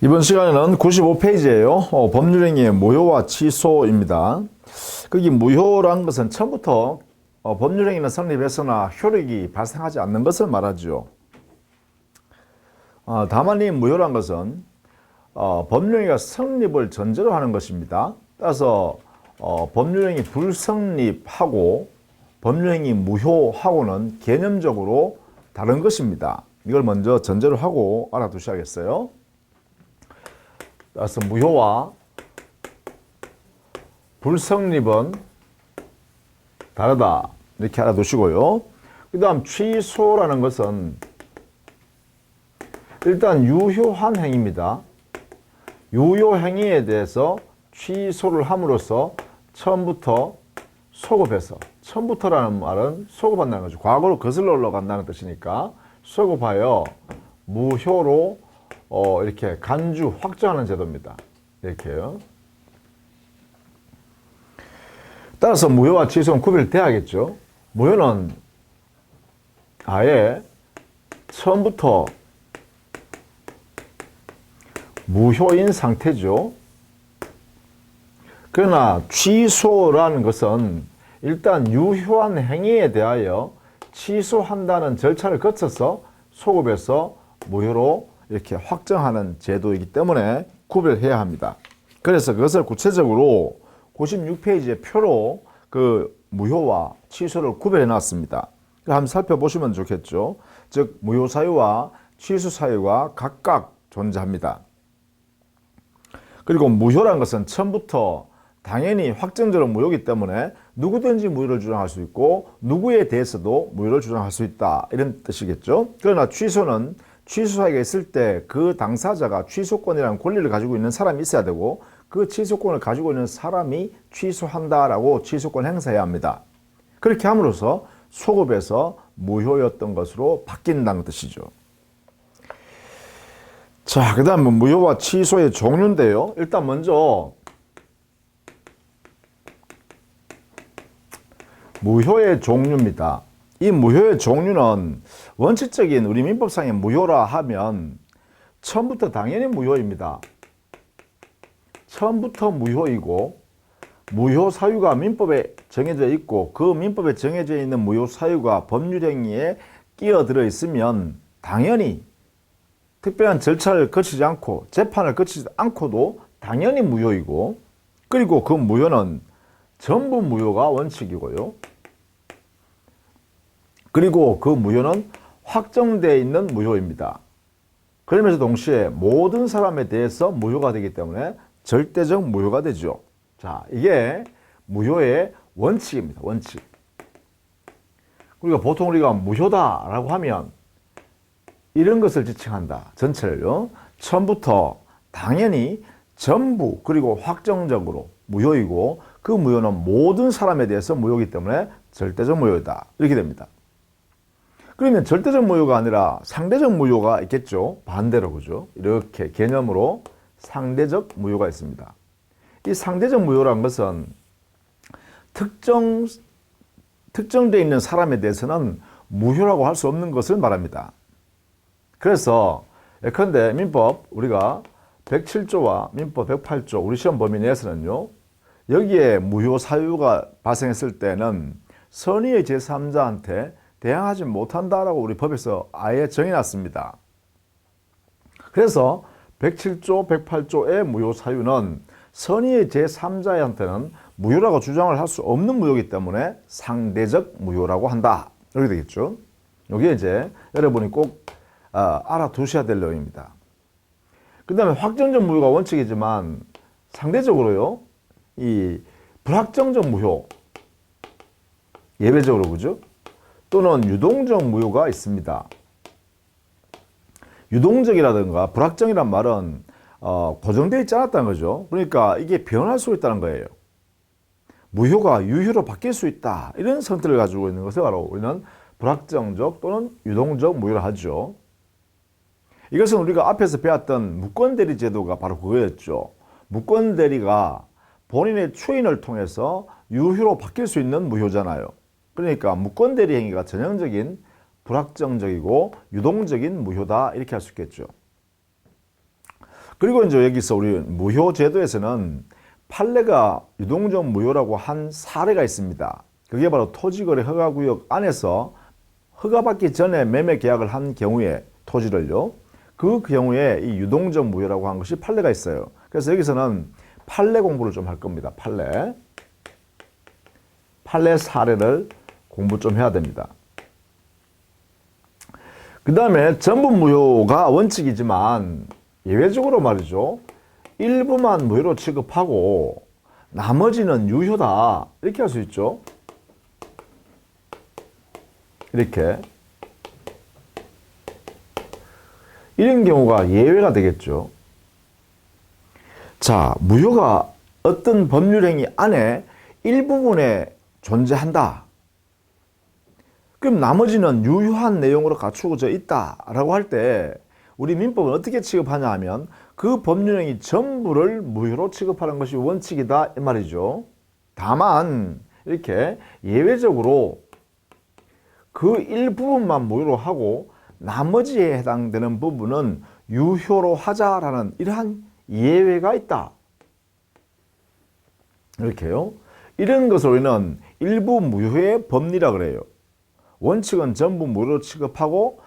이번 시간에는 95페이지예요. 법률행위의 무효와 취소입니다. 거기 무효란 것은 처음부터 법률행위는 성립해서나 효력이 발생하지 않는 것을 말하죠. 다만 이 무효란 것은 법률행위가 성립을 전제로 하는 것입니다. 따라서 법률행위 불성립하고 법률행위 무효하고는 개념적으로 다른 것입니다. 이걸 먼저 전제로 하고 알아두셔야겠어요. 따라서 무효와 불성립은 다르다. 이렇게 알아두시고요. 그 다음 취소라는 것은 일단 유효한 행위입니다. 유효 행위에 대해서 취소를 함으로써 처음부터 소급해서, 처음부터라는 말은 소급한다는 거죠. 과거로 거슬러 올라간다는 뜻이니까 소급하여 무효로 이렇게 간주 확정하는 제도입니다. 이렇게요. 따라서 무효와 취소는 구별돼야겠죠. 무효는 아예 처음부터 무효인 상태죠. 그러나 취소라는 것은 일단 유효한 행위에 대하여 취소한다는 절차를 거쳐서 소급해서 무효로 이렇게 확정하는 제도이기 때문에 구별해야 합니다. 그래서 그것을 구체적으로 96페이지의 표로 그 무효와 취소를 구별해 놨습니다. 한번 살펴보시면 좋겠죠. 즉 무효 사유와 취소 사유가 각각 존재합니다. 그리고 무효란 것은 처음부터 당연히 확정적으로 무효이기 때문에 누구든지 무효를 주장할 수 있고 누구에 대해서도 무효를 주장할 수 있다, 이런 뜻이겠죠. 그러나 취소는 취소 사유가 있을 때 그 당사자가 취소권이라는 권리를 가지고 있는 사람이 있어야 되고 그 취소권을 가지고 있는 사람이 취소한다라고 취소권 행사해야 합니다. 그렇게 함으로써 소급해서 무효였던 것으로 바뀐다는 뜻이죠. 자, 그 다음은 무효와 취소의 종류인데요. 일단 먼저 무효의 종류입니다. 이 무효의 종류는 원칙적인 우리 민법상의 무효라 하면 처음부터 당연히 무효입니다. 처음부터 무효이고 무효 사유가 민법에 정해져 있고 그 민법에 정해져 있는 무효 사유가 법률행위에 끼어들어 있으면 당연히 특별한 절차를 거치지 않고 재판을 거치지 않고도 당연히 무효이고, 그리고 그 무효는 전부 무효가 원칙이고요. 그리고 그 무효는 확정되어 있는 무효입니다. 그러면서 동시에 모든 사람에 대해서 무효가 되기 때문에 절대적 무효가 되죠. 자, 이게 무효의 원칙입니다. 원칙. 그러니까 보통 우리가 무효다라고 하면 이런 것을 지칭한다. 전체를요. 처음부터 당연히 전부 그리고 확정적으로 무효이고 그 무효는 모든 사람에 대해서 무효이기 때문에 절대적 무효이다. 이렇게 됩니다. 그러면 절대적 무효가 아니라 상대적 무효가 있겠죠. 반대로, 그죠? 이렇게 개념으로 상대적 무효가 있습니다. 이 상대적 무효라는 것은 특정되어 있는 사람에 대해서는 무효라고 할 수 없는 것을 말합니다. 그래서 예컨대 민법 우리가 107조와 민법 108조 우리 시험 범위 내에서는요, 여기에 무효 사유가 발생했을 때는 선의의 제3자한테 대항하지 못한다라고 우리 법에서 아예 정해놨습니다. 그래서 107조, 108조의 무효 사유는 선의의 제3자한테는 무효라고 주장을 할 수 없는 무효이기 때문에 상대적 무효라고 한다. 이렇게 되겠죠. 이게 이제 여러분이 꼭 알아두셔야 될 내용입니다. 그 다음에 확정적 무효가 원칙이지만 상대적으로요, 이 불확정적 무효, 예외적으로, 그죠? 또는 유동적 무효가 있습니다. 유동적이라든가 불확정이란 말은 고정되어 있지 않았다는 거죠. 그러니까 이게 변할 수 있다는 거예요. 무효가 유효로 바뀔 수 있다, 이런 성질을 가지고 있는 것을 바로 우리는 불확정적 또는 유동적 무효라 하죠. 이것은 우리가 앞에서 배웠던 무권대리 제도가 바로 그거였죠. 무권대리가 본인의 추인을 통해서 유효로 바뀔 수 있는 무효잖아요. 그러니까 무권대리 행위가 전형적인 불확정적이고 유동적인 무효다, 이렇게 할 수 있겠죠. 그리고 이제 여기서 우리 무효제도에서는 판례가 유동적 무효라고 한 사례가 있습니다. 그게 바로 토지거래 허가구역 안에서 허가받기 전에 매매 계약을 한 경우에 토지를요. 그 경우에 이 유동적 무효라고 한 것이 판례가 있어요. 그래서 여기서는 판례 공부를 좀 할 겁니다. 판례 사례를 공부 좀 해야 됩니다. 그 다음에 전부 무효가 원칙이지만 예외적으로 말이죠. 일부만 무효로 취급하고 나머지는 유효다. 이렇게 할 수 있죠. 이렇게. 이런 경우가 예외가 되겠죠. 자, 무효가 어떤 법률 행위 안에 일부분에 존재한다. 그럼 나머지는 유효한 내용으로 갖추어져 있다라고 할 때 우리 민법은 어떻게 취급하냐 하면 그 법률행위 전부를 무효로 취급하는 것이 원칙이다 이 말이죠. 다만 이렇게 예외적으로 그 일부분만 무효로 하고 나머지에 해당되는 부분은 유효로 하자라는 이러한 예외가 있다. 이렇게요. 이런 것을 우리는 일부 무효의 법리라 그래요. 원칙은 전부 무효로 취급하고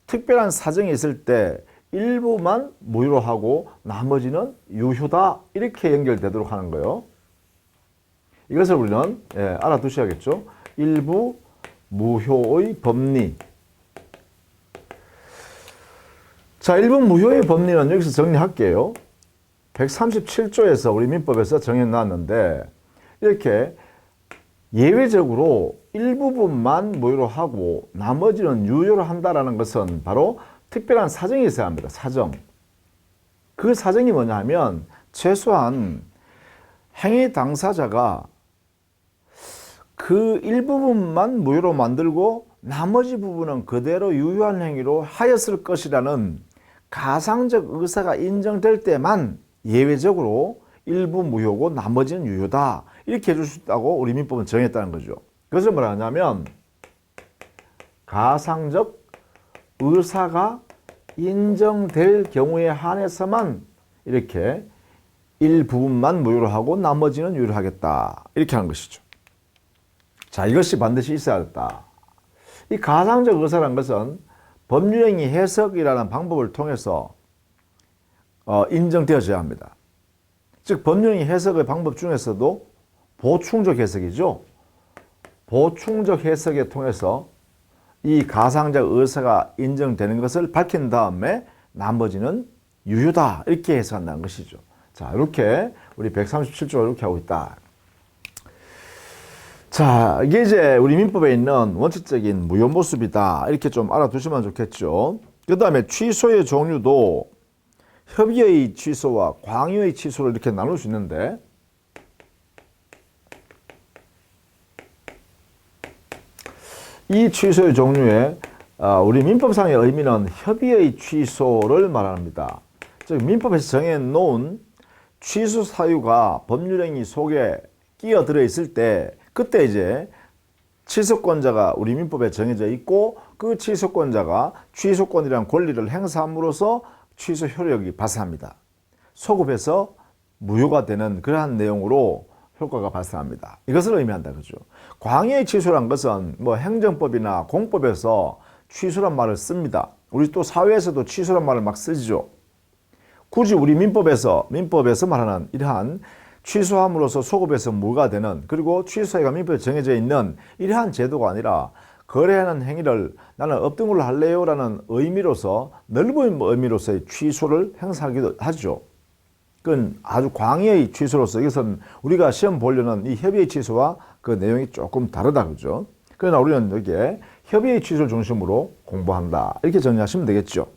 특별한 사정이 있을 때 일부만 무효로 하고 나머지는 유효다. 이렇게 연결되도록 하는 거예요. 이것을 우리는 알아두셔야겠죠. 일부 무효의 법리. 자, 일부 무효의 법리는 여기서 정리할게요. 137조에서 우리 민법에서 정해놨는데 이렇게 예외적으로 일부분만 무효로 하고 나머지는 유효로 한다라는 것은 바로 특별한 사정이 있어야 합니다. 사정. 그 사정이 뭐냐 하면 최소한 행위 당사자가 그 일부분만 무효로 만들고 나머지 부분은 그대로 유효한 행위로 하였을 것이라는 가상적 의사가 인정될 때만 예외적으로 일부 무효고 나머지는 유효다. 이렇게 해줄 수 있다고 우리 민법은 정했다는 거죠. 그것을 뭐라 하냐면 가상적 의사가 인정될 경우에 한해서만 이렇게 일부분만 무효로 하고 나머지는 유효로 하겠다. 이렇게 하는 것이죠. 자, 이것이 반드시 있어야 했다. 이 가상적 의사라는 것은 법률행위 해석이라는 방법을 통해서 인정되어져야 합니다. 즉 법률행위 해석의 방법 중에서도 보충적 해석이죠. 보충적 해석에 통해서 이 가상적 의사가 인정되는 것을 밝힌 다음에 나머지는 유효다. 이렇게 해석한다는 것이죠. 자, 이렇게 우리 137조 이렇게 하고 있다. 자, 이게 이제 우리 민법에 있는 원칙적인 무효 모습이다. 이렇게 좀 알아두시면 좋겠죠. 그 다음에 취소의 종류도 협의의 취소와 광의의 취소를 이렇게 나눌 수 있는데 이 취소의 종류에 우리 민법상의 의미는 협의의 취소를 말합니다. 즉 민법에서 정해놓은 취소 사유가 법률행위 속에 끼어들어 있을 때 그때 이제 취소권자가 우리 민법에 정해져 있고 그 취소권자가 취소권이라는 권리를 행사함으로써 취소 효력이 발생합니다. 소급해서 무효가 되는 그러한 내용으로 효과가 발생합니다. 이것을 의미한다 그죠. 광의의 취소란 것은 뭐 행정법이나 공법에서 취소란 말을 씁니다. 우리 또 사회에서도 취소란 말을 막 쓰죠. 굳이 우리 민법에서 말하는 이러한 취소함으로써 소급해서 무효가 되는 그리고 취소가 민법에 정해져 있는 이러한 제도가 아니라 거래하는 행위를 나는 없던 걸로 할래요 라는 의미로서 넓은 의미로서의 취소를 행사하기도 하죠. 그건 아주 광의의 취소로서 이것은 우리가 시험 보려는 이 협의의 취소와 그 내용이 조금 다르다 그죠. 그러나 우리는 여기에 협의의 취소를 중심으로 공부한다 이렇게 정리하시면 되겠죠.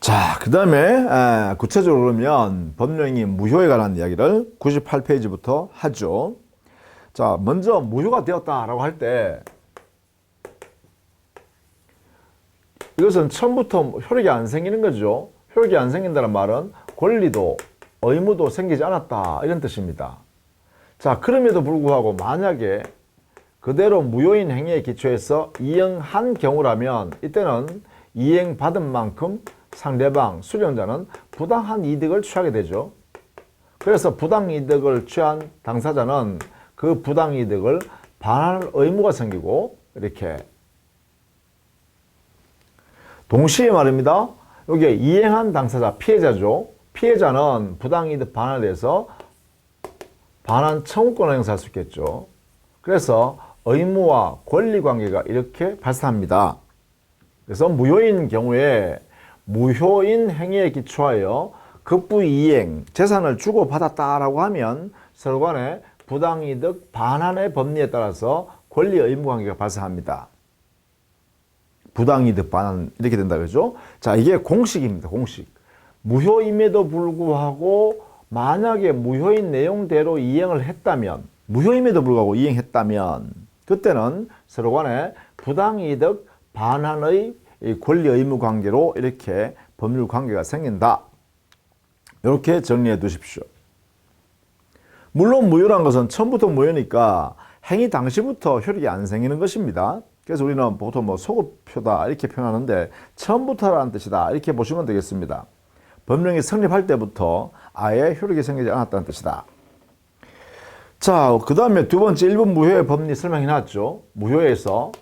자, 그 다음에 구체적으로 그러면 법령이 무효에 관한 이야기를 98페이지부터 하죠. 자, 먼저 무효가 되었다라고 할 때 이것은 처음부터 효력이 안 생기는 거죠. 효력이 안 생긴다는 말은 권리도 의무도 생기지 않았다 이런 뜻입니다. 자, 그럼에도 불구하고 만약에 그대로 무효인 행위에 기초해서 이행한 경우라면 이때는 이행받은 만큼 상대방, 수령자는 부당한 이득을 취하게 되죠. 그래서 부당이득을 취한 당사자는 그 부당이득을 반환할 의무가 생기고 이렇게 동시에 말입니다. 여기 이행한 당사자, 피해자죠. 피해자는 부당이득 반환에 대해서 반환 청구권을 행사할 수 있겠죠. 그래서 의무와 권리관계가 이렇게 발생합니다. 그래서 무효인 경우에 무효인 행위에 기초하여 급부이행, 재산을 주고받았다라고 하면 서로 간에 부당이득 반환의 법리에 따라서 권리 의무관계가 발생합니다. 부당이득 반환 이렇게 된다 그러죠. 자, 이게 공식입니다. 공식. 무효임에도 불구하고 만약에 무효인 내용대로 이행을 했다면, 무효임에도 불구하고 이행했다면 그때는 서로 간에 부당이득 반환의 권리 의무 관계로 이렇게 법률 관계가 생긴다. 이렇게 정리해 두십시오. 물론 무효란 것은 처음부터 무효니까 행위 당시부터 효력이 안 생기는 것입니다. 그래서 우리는 보통 뭐 소급표다 이렇게 표현하는데 처음부터라는 뜻이다 이렇게 보시면 되겠습니다. 법령이 성립할 때부터 아예 효력이 생기지 않았다는 뜻이다. 자, 그 다음에 두 번째 1분 무효의 법리 설명해 놨죠. 무효에서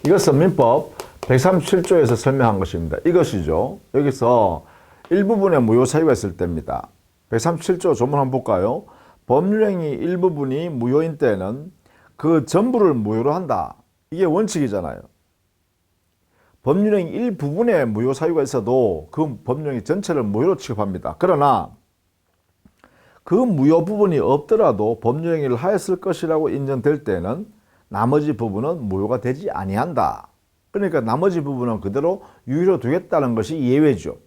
이것은 민법 137조에서 설명한 것입니다. 이것이죠. 여기서 일부분의 무효 사유가 있을 때입니다. 137조 조문 한번 볼까요? 법률행위 일부분이 무효인 때는 그 전부를 무효로 한다. 이게 원칙이잖아요. 법률행위 일부분에 무효 사유가 있어도 그 법률행위 전체를 무효로 취급합니다. 그러나 그 무효 부분이 없더라도 법률행위를 하였을 것이라고 인정될 때는 나머지 부분은 무효가 되지 아니한다. 그러니까 나머지 부분은 그대로 유효로 두겠다는 것이 예외죠.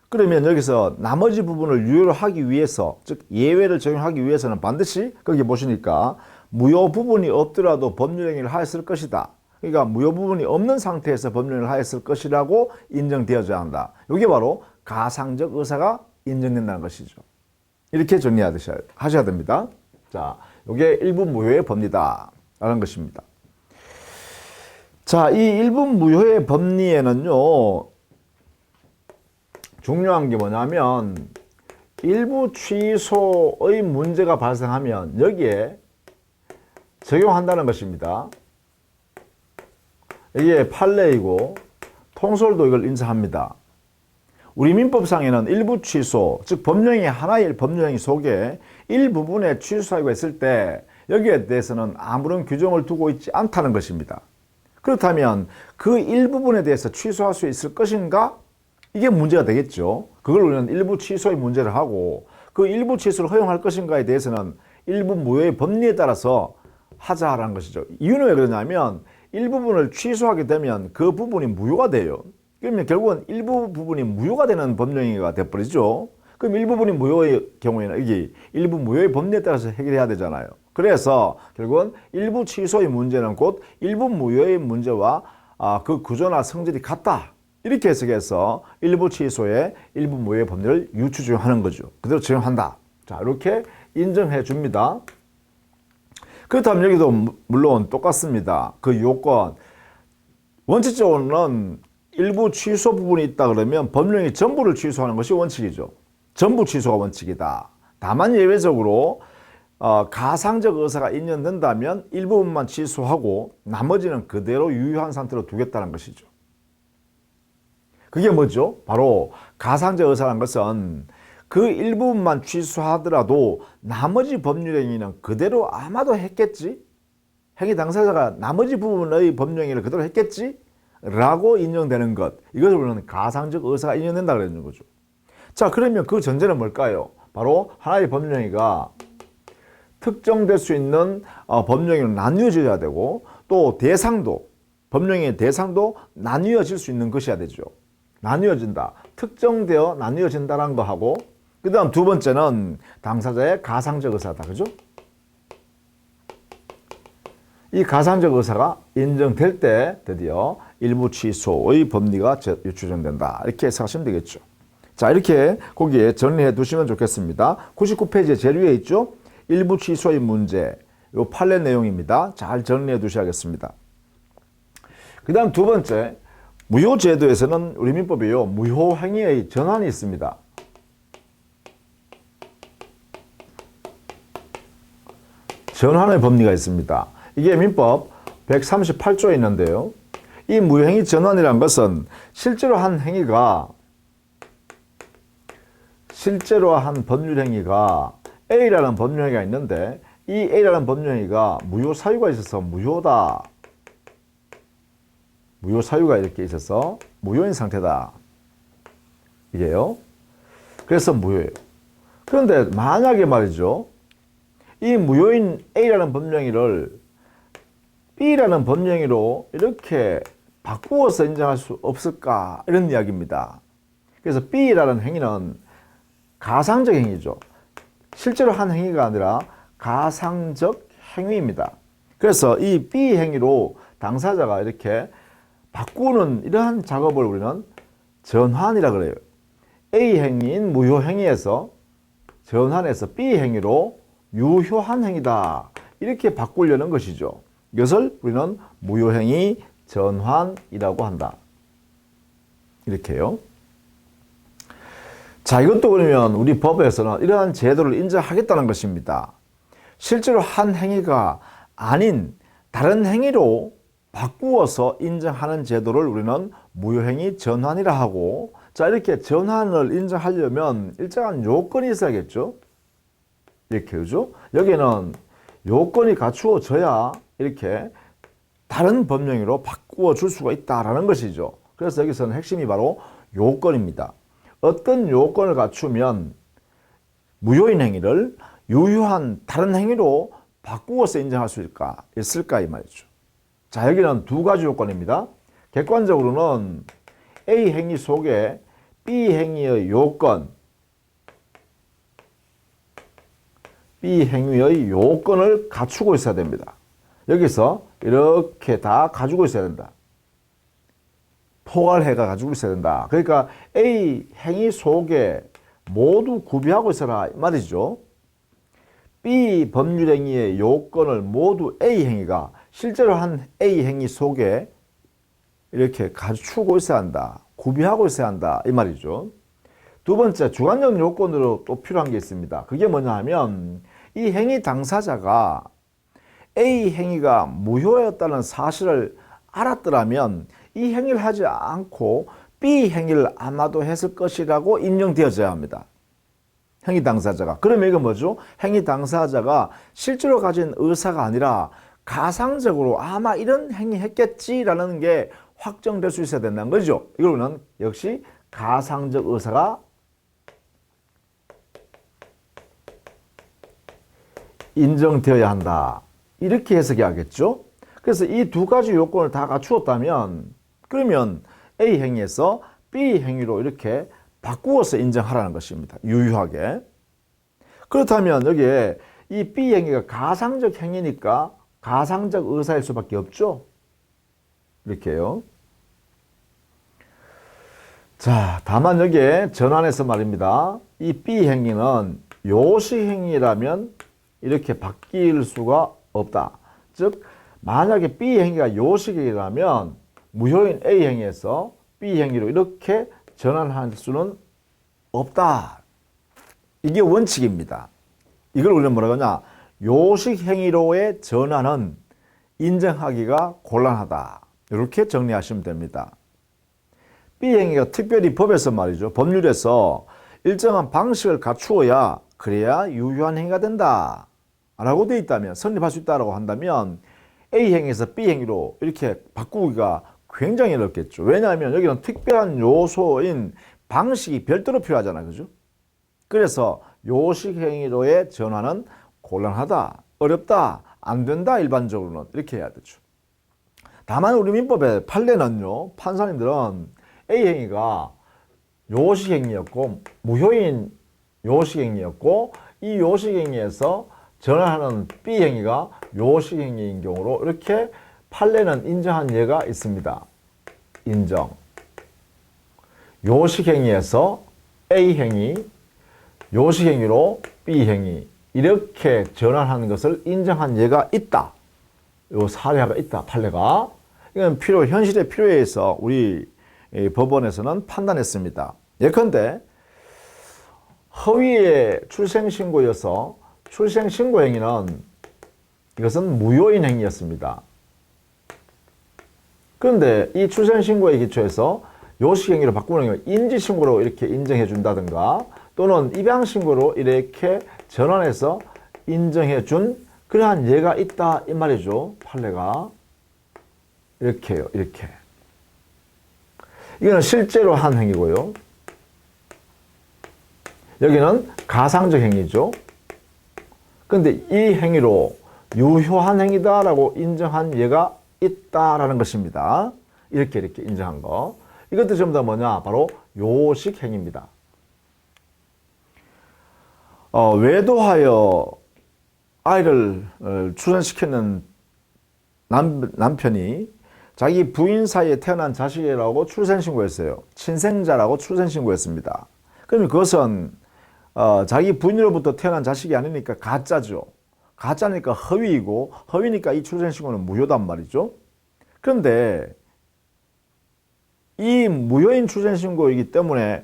그러면 여기서 나머지 부분을 유효로 하기 위해서, 즉 예외를 적용하기 위해서는 반드시 거기 보시니까 무효 부분이 없더라도 법률행위를 하였을 것이다. 그러니까 무효 부분이 없는 상태에서 법률행위를 하였을 것이라고 인정되어져야 한다. 이게 바로 가상적 의사가 인정된다는 것이죠. 이렇게 정리하셔야 됩니다. 자, 이게 1분 무효의 법리다 라는 것입니다. 자, 이 1분 무효의 법리에는요 중요한 게 뭐냐면 일부 취소의 문제가 발생하면 여기에 적용한다는 것입니다. 이게 판례이고 통솔도 이걸 인정합니다. 우리 민법상에는 일부 취소, 즉 법령이 하나의 법령이 속에 일부분의 취소 사유가 있을 때 여기에 대해서는 아무런 규정을 두고 있지 않다는 것입니다. 그렇다면 그 일부분에 대해서 취소할 수 있을 것인가? 이게 문제가 되겠죠. 그걸 우리는 일부 취소의 문제를 하고 그 일부 취소를 허용할 것인가에 대해서는 일부 무효의 법리에 따라서 하자라는 것이죠. 이유는 왜 그러냐면 일부분을 취소하게 되면 그 부분이 무효가 돼요. 그러면 결국은 일부 부분이 무효가 되는 법령행위가 돼버리죠. 그럼 일부분이 무효의 경우에는 여기 일부 무효의 법리에 따라서 해결해야 되잖아요. 그래서 결국은 일부 취소의 문제는 곧 일부 무효의 문제와 그 구조나 성질이 같다. 이렇게 해석해서 일부 취소에 일부 무효의 법리를 유추 적용하는 거죠. 그대로 적용한다. 자, 이렇게 인정해 줍니다. 그렇다면 여기도 물론 똑같습니다. 그 요건 원칙적으로는 일부 취소 부분이 있다 그러면 법령이 전부를 취소하는 것이 원칙이죠. 전부 취소가 원칙이다. 다만 예외적으로 가상적 의사가 인정된다면 일부분만 취소하고 나머지는 그대로 유효한 상태로 두겠다는 것이죠. 그게 뭐죠? 바로 가상적 의사라는 것은 그 일부분만 취소하더라도 나머지 법률행위는 그대로 아마도 했겠지? 행위 당사자가 나머지 부분의 법률행위를 그대로 했겠지? 라고 인정되는 것. 이것을 우리는 가상적 의사가 인정된다 그러는 거죠. 자, 그러면 그 전제는 뭘까요? 바로 하나의 법률행위가 특정될 수 있는 법령행위로 나뉘어져야 되고 또 대상도, 법령행위의 대상도 나뉘어질 수 있는 것이어야 되죠. 나뉘어진다. 특정되어 나뉘어진다라는 거 하고 그 다음 두 번째는 당사자의 가상적 의사다. 그죠? 이 가상적 의사가 인정될 때 드디어 일부 취소의 법리가 추정된다. 이렇게 해석하시면 되겠죠. 자, 이렇게 거기에 정리해 두시면 좋겠습니다. 99페이지에 제일 위에 있죠. 일부 취소의 문제. 요 판례 내용입니다. 잘 정리해 두셔야겠습니다. 그 다음 두 번째, 무효제도에서는 우리 민법에요, 무효행위의 전환이 있습니다. 전환의 법리가 있습니다. 이게 민법 138조에 있는데요. 이 무효행위 전환이라는 것은 실제로 한 법률행위가 A라는 법률행위가 있는데 이 A라는 법률행위가 무효 사유가 있어서 무효다. 무효 사유가 이렇게 있어서 무효인 상태다. 이게요. 그래서 무효예요. 그런데 만약에 말이죠. 이 무효인 A라는 법령행위를 B라는 법령행위로 이렇게 바꾸어서 인정할 수 없을까? 이런 이야기입니다. 그래서 B라는 행위는 가상적 행위죠. 실제로 한 행위가 아니라 가상적 행위입니다. 그래서 이 B 행위로 당사자가 이렇게 바꾸는 이러한 작업을 우리는 전환이라 그래요. A 행위인 무효 행위에서 전환해서 B 행위로 유효한 행위다. 이렇게 바꾸려는 것이죠. 이것을 우리는 무효행위 전환이라고 한다. 이렇게요. 자, 이것도 그러면 우리 법에서는 이러한 제도를 인정하겠다는 것입니다. 실제로 한 행위가 아닌 다른 행위로 바꾸어서 인정하는 제도를 우리는 무효행위 전환이라 하고, 자, 이렇게 전환을 인정하려면 일정한 요건이 있어야겠죠. 이렇게, 그죠? 여기는 요건이 갖추어져야 이렇게 다른 법령으로 바꾸어 줄 수가 있다라는 것이죠. 그래서 여기서는 핵심이 바로 요건입니다. 어떤 요건을 갖추면 무효인 행위를 유효한 다른 행위로 바꾸어서 인정할 수 있을까 이 말이죠. 자, 여기는 두 가지 요건입니다. 객관적으로는 A 행위 속에 B 행위의 요건, B 행위의 요건을 갖추고 있어야 됩니다. 여기서 이렇게 다 가지고 있어야 된다. 포괄해가 가지고 있어야 된다. 그러니까 A 행위 속에 모두 구비하고 있어라 말이죠. B 법률행위의 요건을 모두 A 행위가 실제로 한 A 행위 속에 이렇게 갖추고 있어야 한다. 구비하고 있어야 한다. 이 말이죠. 두 번째, 주관적 요건으로 또 필요한 게 있습니다. 그게 뭐냐 하면 이 행위 당사자가 A 행위가 무효였다는 사실을 알았더라면 이 행위를 하지 않고 B 행위를 아마도 했을 것이라고 인정되어져야 합니다. 행위 당사자가. 그러면 이건 뭐죠? 행위 당사자가 실제로 가진 의사가 아니라 가상적으로 아마 이런 행위 했겠지라는 게 확정될 수 있어야 된다는 거죠. 이거는 역시 가상적 의사가 인정되어야 한다. 이렇게 해석해야겠죠. 그래서 이 두 가지 요건을 다 갖추었다면 그러면 A 행위에서 B 행위로 이렇게 바꾸어서 인정하라는 것입니다. 유효하게. 그렇다면 여기에 이 B 행위가 가상적 행위니까 가상적 의사일 수밖에 없죠. 이렇게요. 자, 다만 여기에 전환해서 말입니다. 이 B 행위는 요식 행위라면 이렇게 바뀔 수가 없다. 즉 만약에 B 행위가 요식이라면 무효인 A 행위에서 B 행위로 이렇게 전환할 수는 없다. 이게 원칙입니다. 이걸 우리는 뭐라고 하냐? 요식 행위로의 전환은 인정하기가 곤란하다. 이렇게 정리하시면 됩니다. B 행위가 특별히 법에서 말이죠. 법률에서 일정한 방식을 갖추어야 그래야 유효한 행위가 된다. 라고 되어 있다면, 성립할 수 있다고 한다면 A 행위에서 B 행위로 이렇게 바꾸기가 굉장히 어렵겠죠. 왜냐하면 여기는 특별한 요소인 방식이 별도로 필요하잖아요. 그죠? 그래서 요식 행위로의 전환은 곤란하다, 어렵다, 안 된다, 일반적으로는 이렇게 해야 되죠. 다만 우리 민법의 판례는요, 판사님들은 A 행위가 요식 행위였고 무효인 요식 행위였고 이 요식 행위에서 전환하는 B 행위가 요식 행위인 경우로 이렇게 판례는 인정한 예가 있습니다. 인정. 요식 행위에서 A 행위, 요식 행위로 B 행위. 이렇게 전환하는 것을 인정한 예가 있다. 요 사례가 있다. 판례가. 이건 현실의 필요에 의해서 우리 법원에서는 판단했습니다. 예컨대 허위의 출생신고여서 출생신고 행위는 이것은 무효인 행위였습니다. 그런데 이 출생신고에 기초해서 요식행위로 바꾸는 경우 인지신고로 이렇게 인정해 준다든가 또는 입양신고로 이렇게 전환해서 인정해 준 그러한 예가 있다 이 말이죠. 판례가 이렇게요. 이렇게. 이거는 실제로 한 행위고요. 여기는 가상적 행위죠. 그런데 이 행위로 유효한 행위다라고 인정한 예가 있다라는 것입니다. 이렇게 인정한 거. 이것도 전부 다 뭐냐? 바로 요식 행위입니다. 외도하여 아이를 출산시키는 남편이 자기 부인 사이에 태어난 자식이라고 출생신고했어요. 친생자라고 출생신고했습니다. 그러면 그것은 자기 부인으로부터 태어난 자식이 아니니까 가짜죠. 가짜니까 허위이고 허위니까 이 출생신고는 무효단 말이죠. 그런데 이 무효인 출생신고이기 때문에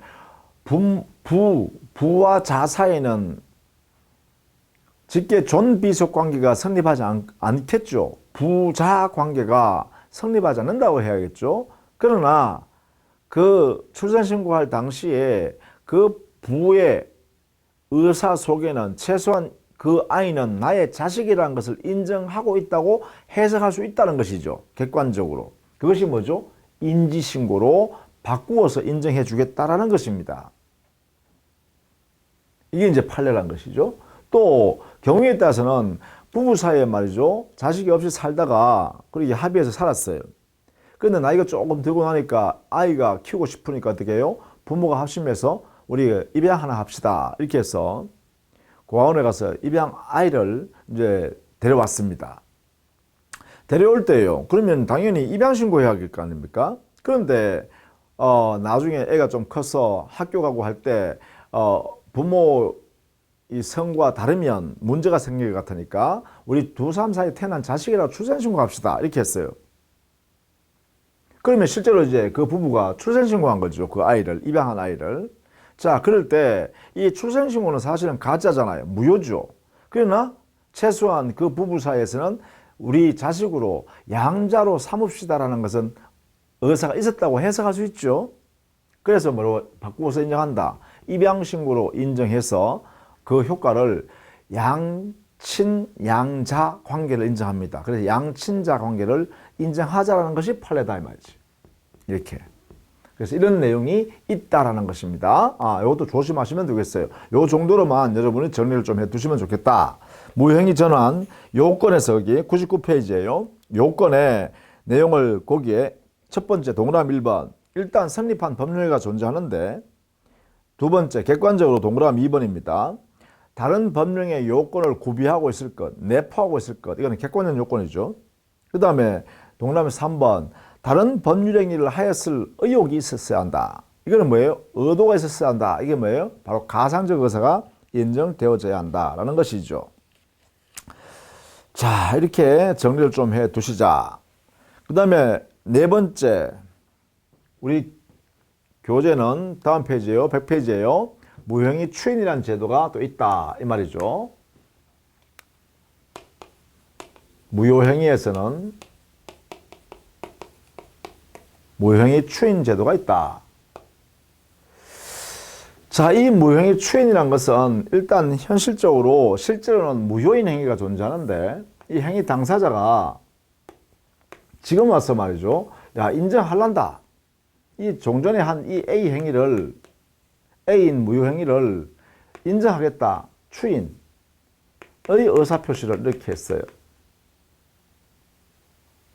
부와 자 사이에는 직계 존비속 관계가 성립하지 않겠죠. 부자 관계가 성립하지 않는다고 해야겠죠. 그러나 그 출생신고할 당시에 그 부의 의사 속에는 최소한 그 아이는 나의 자식이라는 것을 인정하고 있다고 해석할 수 있다는 것이죠. 객관적으로. 그것이 뭐죠? 인지신고로 바꾸어서 인정해 주겠다라는 것입니다. 이게 이제 판례란 것이죠. 또 경우에 따라서는 부부 사이에 말이죠. 자식이 없이 살다가 그렇게 합의해서 살았어요. 그런데 나이가 조금 들고 나니까 아이가 키우고 싶으니까 어떻게 해요? 부모가 합심해서 우리 입양 하나 합시다. 이렇게 해서 고아원에 가서 입양 아이를 이제 데려왔습니다. 데려올 때요. 그러면 당연히 입양 신고해야 할 거 아닙니까? 그런데 나중에 애가 좀 커서 학교 가고 할 때 부모 이 성과 다르면 문제가 생길 것 같으니까 우리 두 사람 사이에 태어난 자식이라고 출생신고합시다. 이렇게 했어요. 그러면 실제로 이제 그 부부가 출생신고한 거죠. 그 아이를, 입양한 아이를. 자, 그럴 때 이 출생신고는 사실은 가짜잖아요. 무효죠. 그러나 최소한 그 부부 사이에서는 우리 자식으로 양자로 삼읍시다라는 것은 의사가 있었다고 해석할 수 있죠. 그래서 뭐로 바꾸어서 인정한다. 입양신고로 인정해서 그 효과를 양친, 양자 관계를 인정합니다. 그래서 양친자 관계를 인정하자라는 것이 판례다 이 말이지. 이렇게. 그래서 이런 내용이 있다라는 것입니다. 이것도 조심하시면 되겠어요. 요 정도로만 여러분이 정리를 좀 해두시면 좋겠다. 무효행위 전환 요건에서 여기 99페이지예요. 요건의 내용을 거기에 첫 번째 동그라미 1번. 일단 성립한 법률가 존재하는데 두 번째 객관적으로 동그라미 2번입니다. 다른 법령의 요건을 구비하고 있을 것, 내포하고 있을 것. 이거는 객관적 요건이죠. 그 다음에 동그라미 3번. 다른 법률 행위를 하였을 의혹이 있었어야 한다. 이거는 뭐예요? 의도가 있었어야 한다. 이게 뭐예요? 바로 가상적 의사가 인정되어져야 한다라는 것이죠. 자, 이렇게 정리를 좀 해 두시자. 그 다음에 네 번째. 우리 교재는 다음 페이지예요. 100페이지예요. 무효행위 추인이라는 제도가 또 있다. 이 말이죠. 무효행위에서는 무효행위 추인 제도가 있다. 자, 이 무효행위 추인이라는 것은 일단 현실적으로 실제로는 무효인 행위가 존재하는데 이 행위 당사자가 지금 와서 말이죠. 야, 인정할란다. 이 종전에 한 이 A 행위를 A인 무효행위를 인정하겠다. 추인의 의사표시를 이렇게 했어요.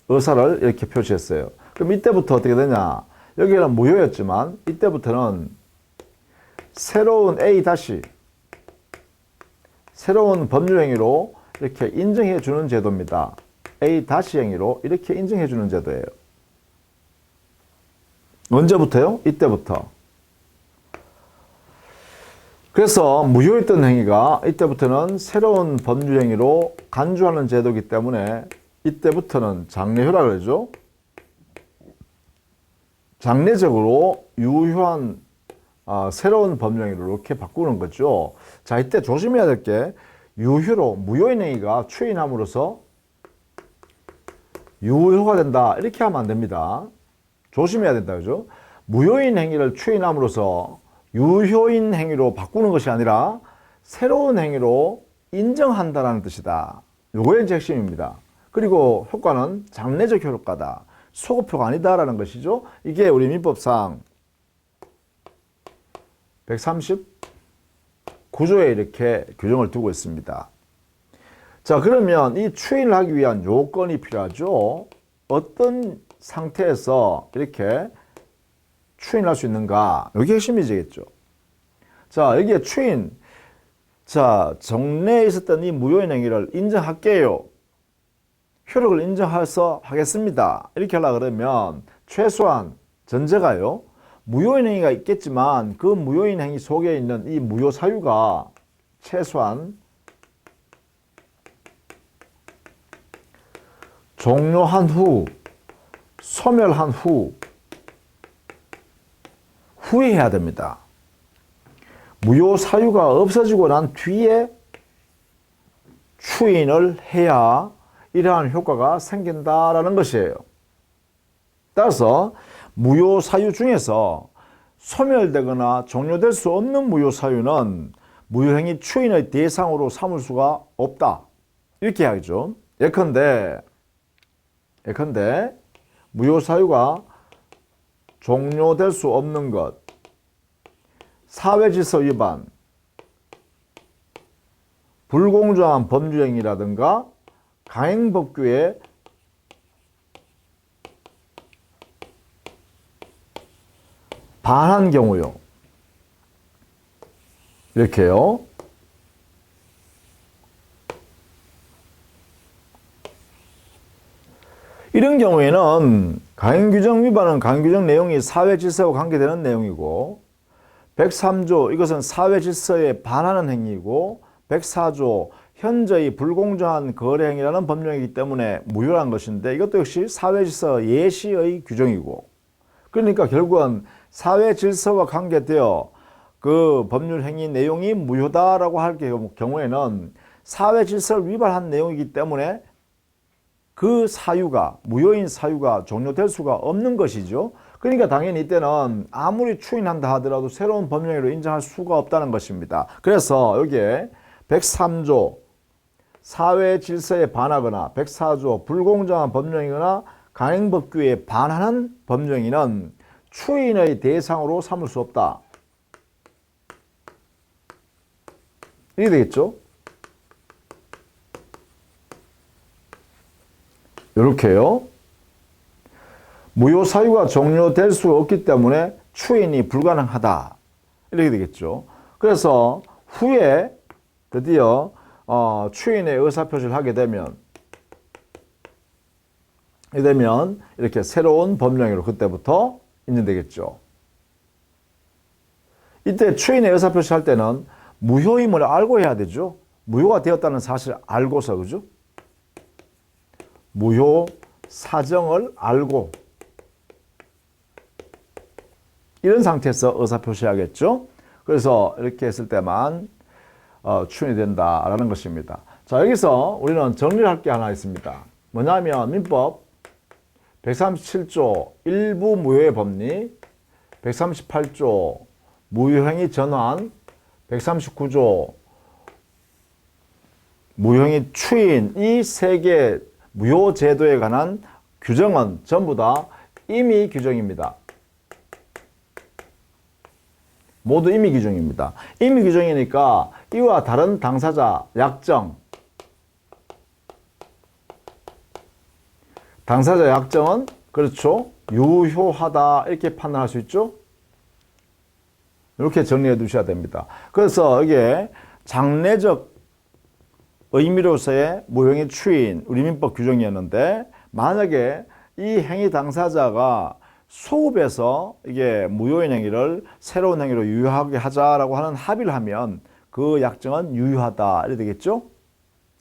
의사를 이렇게 표시했어요. 그럼 이때부터 어떻게 되냐? 여기는 무효였지만 이때부터는 새로운 A 다시 새로운 법률행위로 이렇게 인정해 주는 제도입니다. A 다시 행위로 이렇게 인정해 주는 제도예요. 언제부터요? 이때부터. 그래서 무효했던 행위가 이때부터는 새로운 법률 행위로 간주하는 제도이기 때문에 이때부터는 장래효라 그러죠. 장래적으로 유효한 새로운 법률 행위로 이렇게 바꾸는 거죠. 자, 이때 조심해야 될 게 유효로 무효인 행위가 추인함으로써 유효가 된다 이렇게 하면 안 됩니다. 조심해야 된다 그죠. 무효인 행위를 추인함으로써 유효인 행위로 바꾸는 것이 아니라 새로운 행위로 인정한다라는 뜻이다. 요거의 이제 핵심입니다. 그리고 효과는 장래적 효과다. 소급효가 아니다라는 것이죠. 이게 우리 민법상 139조에 이렇게 규정을 두고 있습니다. 자, 그러면 이 추인을 하기 위한 요건이 필요하죠. 어떤 상태에서 이렇게 추인할 수 있는가? 이게 핵심이 되겠죠. 자, 여기에 추인. 자, 정례에 있었던 이 무효인 행위를 인정할게요. 효력을 인정해서 하겠습니다. 이렇게 하려고 그러면 최소한 전제가요. 무효인 행위가 있겠지만 그 무효인 행위 속에 있는 이 무효 사유가 최소한 종료한 후, 소멸한 후에 해야 됩니다. 무효 사유가 없어지고 난 뒤에 추인을 해야 이러한 효과가 생긴다라는 것이에요. 따라서 무효 사유 중에서 소멸되거나 종료될 수 없는 무효 사유는 무효행위 추인의 대상으로 삼을 수가 없다. 이렇게 하죠. 예컨대 무효 사유가 종료될 수 없는 것, 사회질서 위반, 불공정한 법률행위라든가 강행법규에 반한 경우요. 이렇게요. 이런 경우에는 강행규정 위반은 강행규정 내용이 사회질서와 관계되는 내용이고 103조 이것은 사회질서에 반하는 행위이고 104조 현저히 불공정한 거래행위라는 법령이기 때문에 무효란 것인데 이것도 역시 사회질서 예시의 규정이고 그러니까 결국은 사회질서와 관계되어 그 법률행위 내용이 무효다라고 할 경우에는 사회질서를 위반한 내용이기 때문에 그 사유가 무효인 사유가 종료될 수가 없는 것이죠. 그러니까 당연히 이때는 아무리 추인한다 하더라도 새로운 법령으로 인정할 수가 없다는 것입니다. 그래서 여기에 103조 사회질서에 반하거나 104조 불공정한 법령이거나 강행법규에 반하는 법령이는 추인의 대상으로 삼을 수 없다. 이게 되겠죠? 이렇게요. 무효 사유가 종료될 수 없기 때문에 추인이 불가능하다. 이렇게 되겠죠. 그래서 후에 드디어 추인의 의사표시를 하게 되면 이렇게 새로운 법령으로 그때부터 인정되겠죠. 이때 추인의 의사표시 할 때는 무효임을 알고 해야 되죠. 무효가 되었다는 사실을 알고서, 그죠? 무효 사정을 알고 이런 상태에서 의사표시하겠죠. 그래서 이렇게 했을 때만 추인이 된다라는 것입니다. 자, 여기서 우리는 정리를 할 게 하나 있습니다. 뭐냐면 민법 137조 일부 무효의 법리, 138조 무효행위 전환, 139조 무효행위 추인 이 세 개 무효 제도에 관한 규정은 전부 다 임의 규정입니다. 모두 임의 규정입니다. 임의 규정이니까 이와 다른 당사자 약정, 당사자 약정은 그렇죠. 유효하다 이렇게 판단할 수 있죠. 이렇게 정리해 두셔야 됩니다. 그래서 이게 장래적 의미로서의 무효행위 추인 우리 민법 규정이었는데 만약에 이 행위 당사자가 소급해서 이게 무효인 행위를 새로운 행위로 유효하게 하자라고 하는 합의를 하면 그 약정은 유효하다 이래 되겠죠?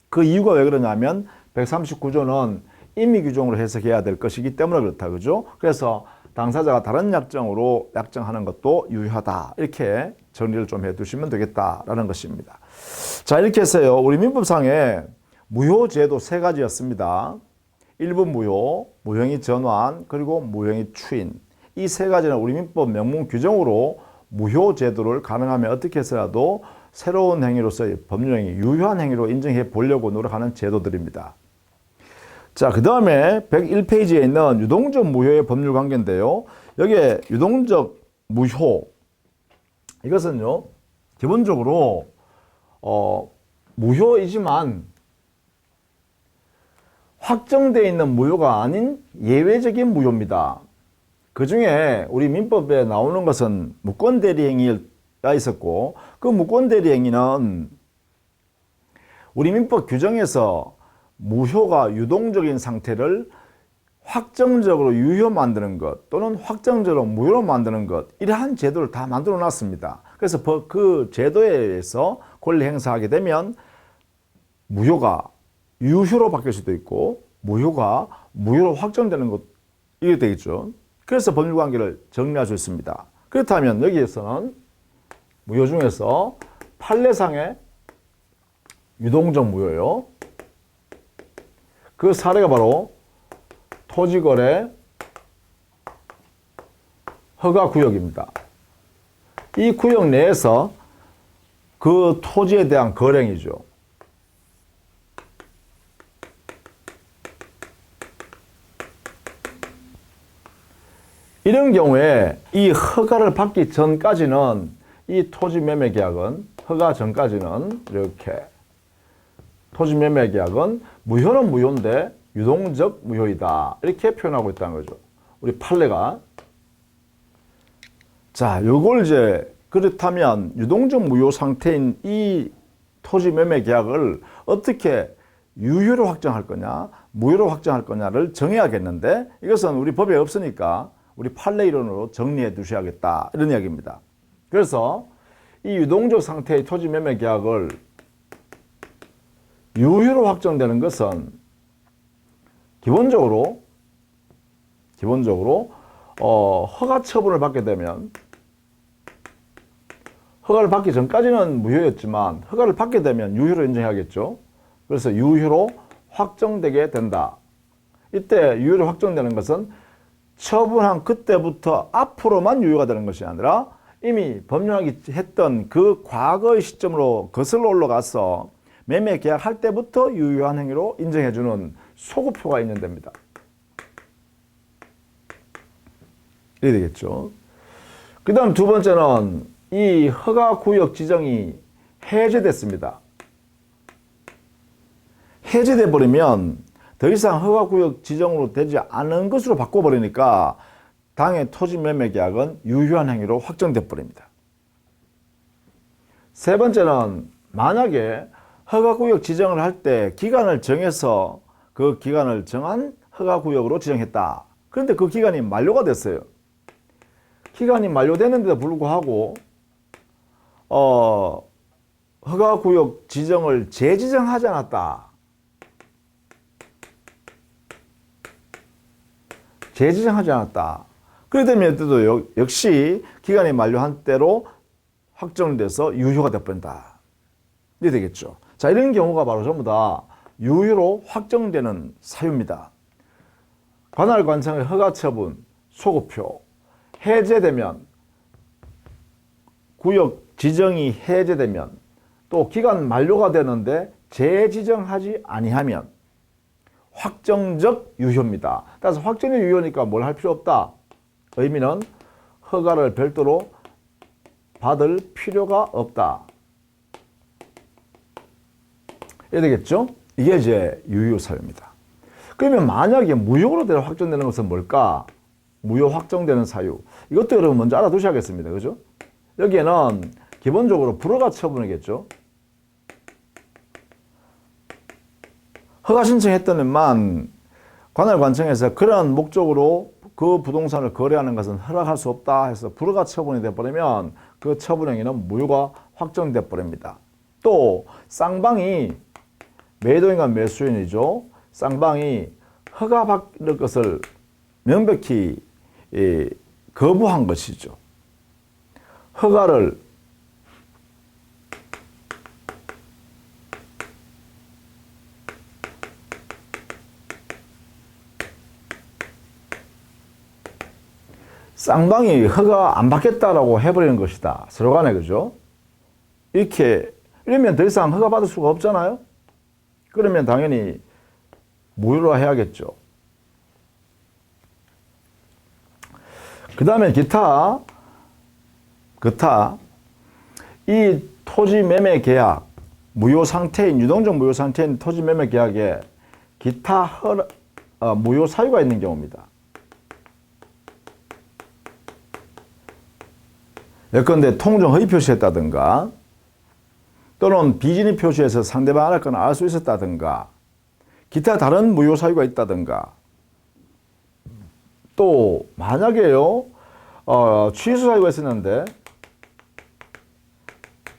그 이유가 왜 그러냐면 139조는 임의 규정으로 해석해야 될 것이기 때문에 그렇다. 그죠? 그래서 당사자가 다른 약정으로 약정하는 것도 유효하다. 이렇게 정리를 좀 해두시면 되겠다라는 것입니다. 자, 이렇게 해서요. 우리 민법상에 무효제도 세 가지였습니다. 일부 무효, 무형의 전환, 그리고 무형의 추인. 이 세 가지는 우리 민법 명문 규정으로 무효제도를 가능하면 어떻게 해서라도 새로운 행위로서의 법률행위, 유효한 행위로 인정해 보려고 노력하는 제도들입니다. 자, 그 다음에 101페이지에 있는 유동적 무효의 법률 관계인데요. 여기에 유동적 무효, 이것은요, 기본적으로, 무효이지만 확정되어 있는 무효가 아닌 예외적인 무효입니다. 그 중에 우리 민법에 나오는 것은 무권대리행위가 있었고, 그 무권대리행위는 우리 민법 규정에서 무효가 유동적인 상태를 확정적으로 유효 만드는 것 또는 확정적으로 무효로 만드는 것, 이러한 제도를 다 만들어 놨습니다. 그래서 그 제도에 의해서 권리 행사하게 되면 무효가 유효로 바뀔 수도 있고 무효가 무효로 확정되는 것, 이게 되겠죠. 그래서 법률관계를 정리할 수 있습니다. 그렇다면 여기에서는 무효 중에서 판례상의 유동적 무효요. 그 사례가 바로 토지거래 허가구역입니다. 이 구역 내에서 그 토지에 대한 거래이죠. 이런 경우에 이 허가를 받기 전까지는 이 토지 매매 계약은 허가 전까지는 이렇게 토지 매매 계약은 무효는 무효인데 유동적 무효이다. 이렇게 표현하고 있다는 거죠. 우리 판례가. 자, 요걸 이제 그렇다면 유동적 무효 상태인 이 토지 매매 계약을 어떻게 유효로 확정할 거냐, 무효로 확정할 거냐를 정해야겠는데 이것은 우리 법에 없으니까 우리 판례 이론으로 정리해 두셔야겠다. 이런 이야기입니다. 그래서 이 유동적 상태의 토지 매매 계약을 유효로 확정되는 것은 기본적으로 허가 처분을 받게 되면 허가를 받기 전까지는 무효였지만 허가를 받게 되면 유효로 인정해야겠죠. 그래서 유효로 확정되게 된다. 이때 유효로 확정되는 것은 처분한 그때부터 앞으로만 유효가 되는 것이 아니라 이미 법률하기 했던 그 과거의 시점으로 거슬러 올라가서 매매 계약할 때부터 유효한 행위로 인정해주는 소급표가 있는 데입니다. 이래 되겠죠. 그 다음 두 번째는 이 허가구역 지정이 해제됐습니다. 해제돼 버리면 더 이상 허가구역 지정으로 되지 않은 것으로 바꿔버리니까 당의 토지 매매 계약은 유효한 행위로 확정돼 버립니다. 세 번째는 만약에 허가구역 지정을 할 때 기간을 정해서 그 기간을 정한 허가구역으로 지정했다. 그런데 그 기간이 만료가 됐어요. 기간이 만료됐는데도 불구하고 허가구역 지정을 재지정하지 않았다. 재지정하지 않았다. 그러면 역시 기간이 만료한 때로 확정돼서 유효가 되어버린다. 이게 되겠죠. 자, 이런 경우가 바로 전부 다 유효로 확정되는 사유입니다. 관할 관청의 허가 처분, 소급표, 해제되면, 구역 지정이 해제되면, 또 기간 만료가 되는데 재지정하지 아니하면 확정적 유효입니다. 따라서 확정적 유효니까 뭘 할 필요 없다. 의미는 허가를 별도로 받을 필요가 없다. 이래 되겠죠? 이게 이제 유효 사유입니다. 그러면 만약에 무효로 확정되는 것은 뭘까? 무효 확정되는 사유. 이것도 여러분 먼저 알아두셔야겠습니다. 그죠? 여기에는 기본적으로 불허가 처분이겠죠. 허가 신청했더니만 관할 관청에서 그런 목적으로 그 부동산을 거래하는 것은 허락할 수 없다 해서 불허가 처분이 돼버리면 그 처분행위는 무효가 확정돼 버립니다. 또 쌍방이 매도인과 매수인이죠. 쌍방이 허가받을 것을 명백히 거부한 것이죠. 허가를 쌍방이 허가 안 받겠다라고 해버리는 것이다. 서로 간에, 그죠? 이러면 더 이상 허가 받을 수가 없잖아요? 그러면 당연히 무효로 해야겠죠. 그 다음에 기타, 이 토지 매매 계약, 무효 상태인, 유동적 무효 상태인 토지 매매 계약에 기타 무효 사유가 있는 경우입니다. 예컨대 통정 허위 표시했다든가 또는 비진입 표시해서 상대방 알 거나 알 수 있었다든가 기타 다른 무효 사유가 있다든가 또 만약에요 취소 사유가 있었는데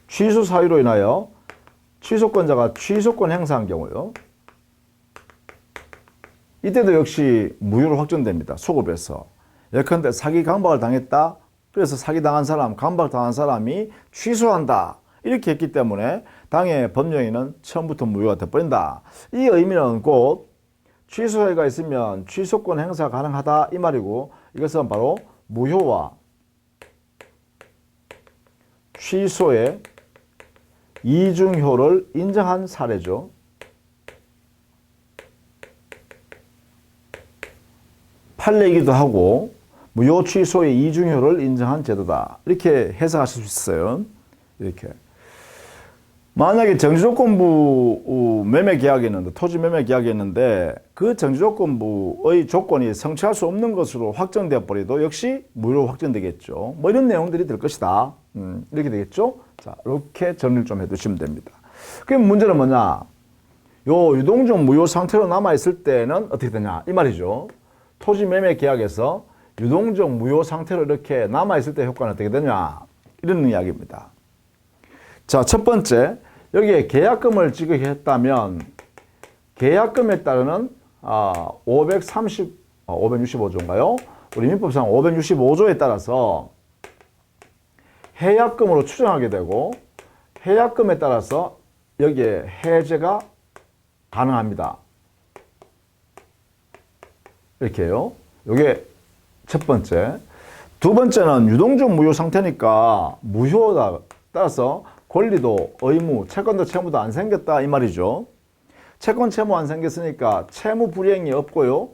취소 사유로 인하여 취소권자가 취소권 행사한 경우요 이때도 역시 무효로 확정됩니다. 소급해서 예컨대 사기 강박을 당했다. 그래서 사기당한 사람, 강박당한 사람이 취소한다. 이렇게 했기 때문에 당해 법령에는 처음부터 무효가 되어버린다. 이 의미는 곧 취소 사유가 있으면 취소권 행사 가능하다 이 말이고 이것은 바로 무효와 취소의 이중효를 인정한 사례죠. 판례이기도 하고 무효 취소의 이중효를 인정한 제도다. 이렇게 해석하실 수 있어요. 이렇게. 만약에 정지조건부 매매 계약이 있는데, 토지 매매 계약이 있는데, 그 정지조건부의 조건이 성취할 수 없는 것으로 확정되어 버려도 역시 무효로 확정되겠죠. 뭐 이런 내용들이 될 것이다. 이렇게 되겠죠. 자, 이렇게 정리를 좀 해두시면 됩니다. 그럼 문제는 뭐냐? 요 유동적 무효 상태로 남아있을 때는 어떻게 되냐? 이 말이죠. 토지 매매 계약에서 유동적 무효 상태로 이렇게 남아있을 때 효과는 어떻게 되냐? 이런 이야기입니다. 자, 첫 번째, 여기에 계약금을 지급했다면 계약금에 따르는 565조인가요? 우리 민법상 565조에 따라서 해약금으로 추정하게 되고 해약금에 따라서 여기에 해제가 가능합니다. 이렇게요. 이게 첫 번째. 두 번째는 유동적 무효 상태니까 무효다. 따라서 권리도 의무, 채권도 채무도 안 생겼다 이 말이죠. 채권 채무 안 생겼으니까 채무 불이행이 없고요.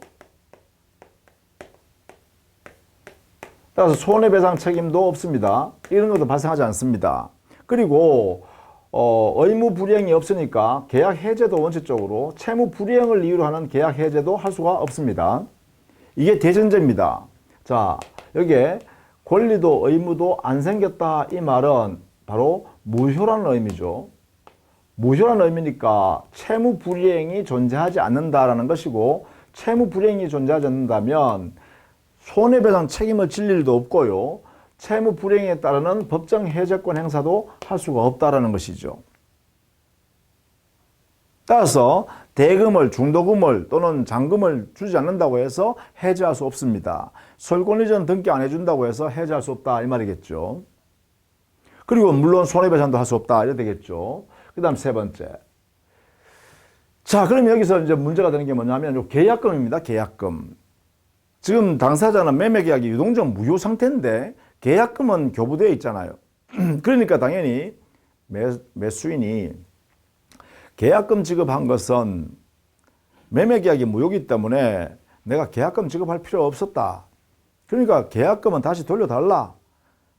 따라서 손해배상 책임도 없습니다. 이런 것도 발생하지 않습니다. 그리고 의무 불이행이 없으니까 계약 해제도 원칙적으로 채무 불이행을 이유로 하는 계약 해제도 할 수가 없습니다. 이게 대전제입니다. 자, 여기에 권리도 의무도 안 생겼다 이 말은 바로 무효라는 의미죠. 무효라는 의미니까 채무 불이행이 존재하지 않는다라는 것이고 채무 불이행이 존재하지 않는다면 손해배상 책임을 질 일도 없고요. 채무 불이행에 따르는 법정 해제권 행사도 할 수가 없다라는 것이죠. 따라서 대금을, 중도금을 또는 잔금을 주지 않는다고 해서 해제할 수 없습니다. 소유권이전 등기 안 해준다고 해서 해제할 수 없다 이 말이겠죠. 그리고 물론 손해배상도 할 수 없다 이래 되겠죠. 그 다음 세 번째. 자, 그럼 여기서 이제 문제가 되는 게 뭐냐면 요 계약금입니다. 계약금. 지금 당사자는 매매계약이 유동적 무효 상태인데 계약금은 교부되어 있잖아요. 그러니까 당연히 매수인이 계약금 지급한 것은 매매계약이 무효이기 때문에 내가 계약금 지급할 필요 없었다. 그러니까 계약금은 다시 돌려달라.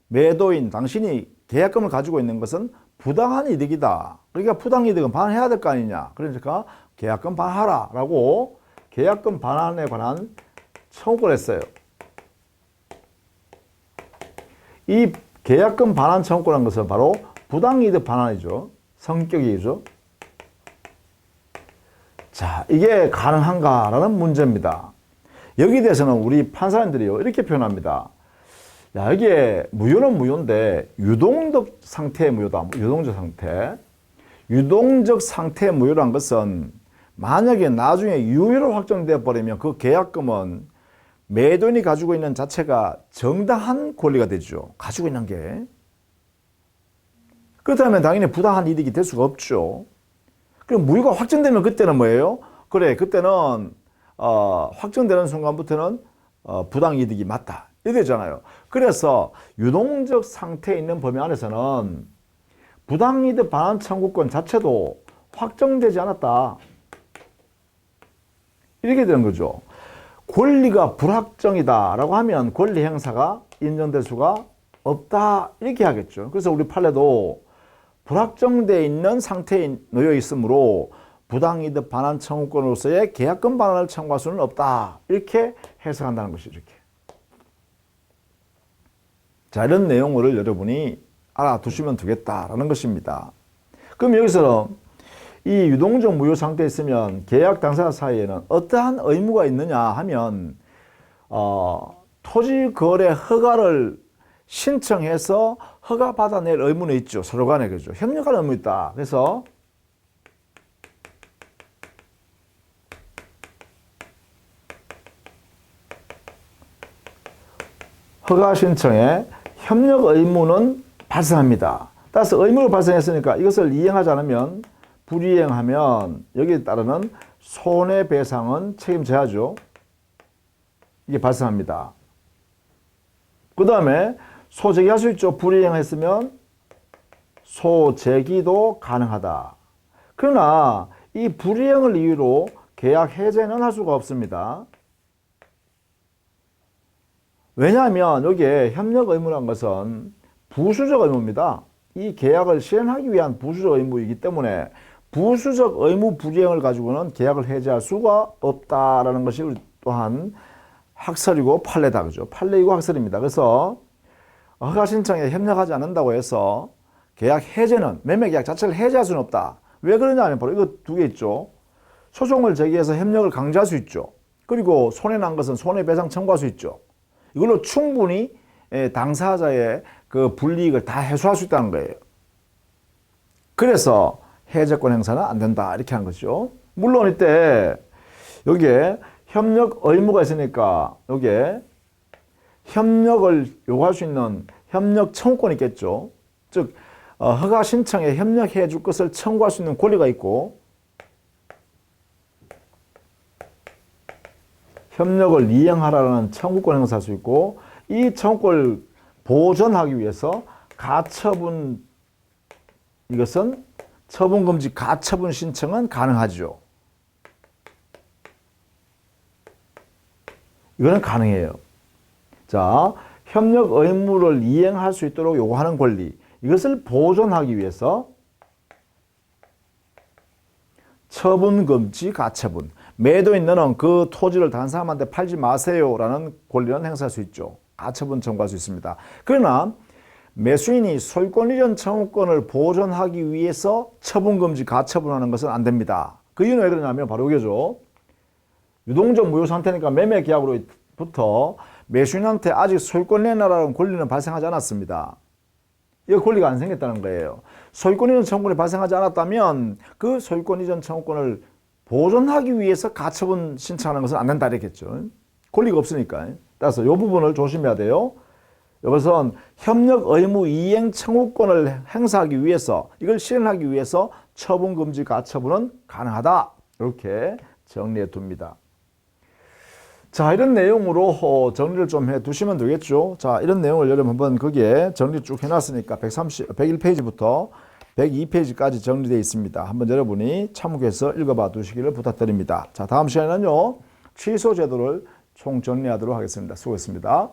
매도인 당신이 계약금을 가지고 있는 것은 부당한 이득이다. 그러니까 부당이득은 반환해야 될 거 아니냐. 그러니까 계약금 반환하라 라고 계약금 반환에 관한 청구를 했어요. 이 계약금 반환 청구라는 것은 바로 부당이득 반환이죠. 성격이죠. 자, 이게 가능한가라는 문제입니다. 여기에 대해서는 우리 판사님들이요, 이렇게 표현합니다. 야, 이게 무효는 무효인데 유동적 상태의 무효다. 유동적 상태. 유동적 상태의 무효란 것은 만약에 나중에 유효로 확정되어 버리면 그 계약금은 매도인이 가지고 있는 자체가 정당한 권리가 되죠. 가지고 있는 게. 그렇다면 당연히 부당한 이득이 될 수가 없죠. 그럼 무효가 확정되면 그때는 뭐예요? 그래, 그때는 확정되는 순간부터는 부당 이득이 맞다. 이렇게 되잖아요. 그래서 유동적 상태에 있는 범위 안에서는 부당이득 반환 청구권 자체도 확정되지 않았다. 이렇게 되는 거죠. 권리가 불확정이다라고 하면 권리 행사가 인정될 수가 없다. 이렇게 하겠죠. 그래서 우리 판례도 불확정되어 있는 상태에 놓여 있으므로 부당이득 반환 청구권으로서의 계약금 반환을 청구할 수는 없다. 이렇게 해석한다는 것이죠. 이렇게. 자, 이런 내용을 여러분이 알아두시면 되겠다라는 것입니다. 그럼 여기서 이 유동적 무효 상태에 있으면 계약 당사자 사이에는 어떠한 의무가 있느냐 하면 토지 거래 허가를 신청해서 허가 받아낼 의무는 있죠. 서로 간에. 그죠. 협력할 의무 있다. 그래서 허가 신청에 협력 의무는 발생합니다. 따라서 의무를 발생했으니까 이것을 이행하지 않으면 불이행하면 여기에 따르는 손해배상은 책임져야죠. 이게 발생합니다. 그 다음에 소제기할 수 있죠. 불이행했으면 소제기도 가능하다. 그러나 이 불이행을 이유로 계약 해제는 할 수가 없습니다. 왜냐하면 여기에 협력 의무란 것은 부수적 의무입니다. 이 계약을 실행하기 위한 부수적 의무이기 때문에 부수적 의무 불이행을 가지고는 계약을 해제할 수가 없다라는 것이 또한 학설이고 판례다. 그죠? 판례이고 학설입니다. 그래서 허가 신청에 협력하지 않는다고 해서 계약 해제는, 매매 계약 자체를 해제할 수는 없다. 왜 그러냐 하면 바로 이거 두 개 있죠. 소송을 제기해서 협력을 강제할 수 있죠. 그리고 손해난 것은 손해배상 청구할 수 있죠. 이걸로 충분히 당사자의 그 불이익을 다 해소할 수 있다는 거예요. 그래서 해제권 행사는 안 된다. 이렇게 한 거죠. 물론 이때 여기에 협력 의무가 있으니까 여기에 협력을 요구할 수 있는 협력 청구권이 있겠죠. 즉 허가 신청에 협력해 줄 것을 청구할 수 있는 권리가 있고 협력을 이행하라는 청구권 행사할 수 있고 이 청구권을 보존하기 위해서 가처분 이것은 처분금지 가처분 신청은 가능하죠. 이거는 가능해요. 자, 협력 의무를 이행할 수 있도록 요구하는 권리 이것을 보존하기 위해서 처분금지 가처분 매도인 너는 그 토지를 다른 사람한테 팔지 마세요라는 권리는 행사할 수 있죠. 가처분 청구할 수 있습니다. 그러나 매수인이 소유권 이전 청구권을 보존하기 위해서 처분금지 가처분하는 것은 안 됩니다. 그 이유는 왜 그러냐면 바로 이거죠. 유동적 무효 상태니까 매매 계약으로부터 매수인한테 아직 소유권 내놔라는 권리는 발생하지 않았습니다. 이 권리가 안 생겼다는 거예요. 소유권 이전 청구권이 발생하지 않았다면 그 소유권 이전 청구권을 보존하기 위해서 가처분 신청하는 것은 안 된다 이랬겠죠. 권리가 없으니까. 따라서 이 부분을 조심해야 돼요. 이것은 협력 의무 이행 청구권을 행사하기 위해서 이걸 실현하기 위해서 처분금지 가처분은 가능하다. 이렇게 정리해 둡니다. 자, 이런 내용으로 정리를 좀 해 두시면 되겠죠. 자, 이런 내용을 여러분 한번 거기에 정리 쭉 해놨으니까 101페이지부터 102페이지까지 정리되어 있습니다. 한번 여러분이 참고해서 읽어봐 두시기를 부탁드립니다. 자, 다음 시간에는요, 취소 제도를 총 정리하도록 하겠습니다. 수고했습니다.